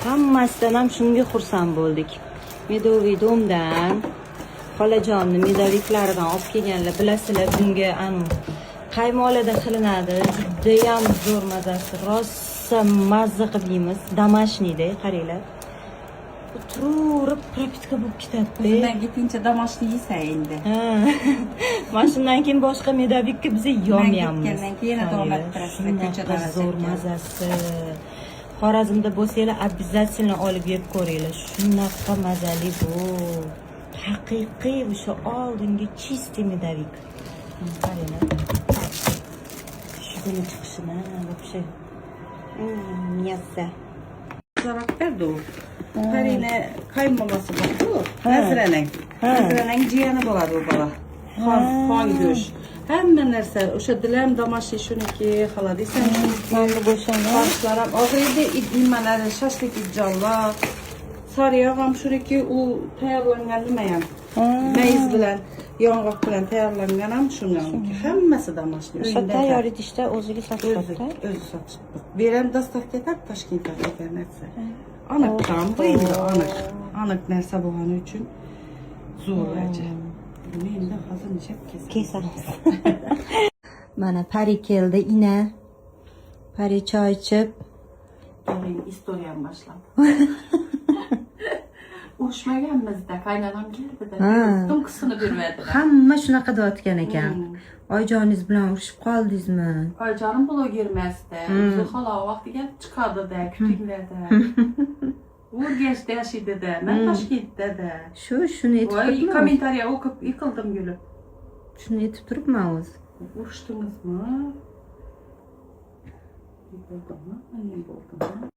Hammasidan ham shunga xursand bo'ldik. Medoviy domdan xolajonni medoviklaridan olib kelganlar, bilasizlar, bunga qaymoqlardan qilinadi. Juda ham zo'r mazasi, rosa mazza qilib yeymiz. Damashniyda, qaranglar. Turib propitka bo'lib ketadi. Bundan ketincha damashni yesa endi. Ha. Mana shundan keyin boshqa medovikka biz yomyamiz. Ketgandan keyin davom ettirasizlar ko'chada. Zo'r mazasi. Xorazmda bo'lsanglar, обязательно olib yeb ko'ringlar. Shunaqa mazali bu. Haqiqiy o'sha oldingi чистый medovik. Qaranglar. Shuni chiqishini вообще. Мясо. Zarakterdi u. Qaranglar, qaymolasi bor-ku. Naziraning jiyani bo'ladi u bola. Xon go'sht. Hamma narsa, o'sha dilam damashli shuniki, xoladiysan shuniki. Boshlar ham og'riydi, nimalari, shashlik ijollar. Sariyog' ham shuniki, u tayyorlangan nima ham. Mayiz bilan, yong'oq bilan tayyorlangan ham shuniki. Hammasi damashli. O'sha tayyor idishda o'ziga sotib o'zi sotib. Berem dastavka etar Toshkentga kelgan narsa. Aniq bu endi aniq narsa bo'lgani uchun zo'r aja. Buni endi hozir nishab kesamiz. Mana pari keldi, ina. Pari choy ichib, istoriyam boshlandi. Urushmaganmizda, qaynonam keldida, tunqisini bermadilar. Hamma shunaqa deyotgan ekan. Oyijoningiz bilan urushib qoldingizmi? Oyijonim bloger emasdi. O'zi xola vaqtiga chiqadi-da, kutinglarda. Urganchda yashaydi-da, men Toshkentda-da. Shuni aytib turibman. Voy, kommentariya o'qib yiqildim gulib. Shuni aytib turibman o'zi. Urushdingizmi? Bo'ldimi? Men bo'ldimmi?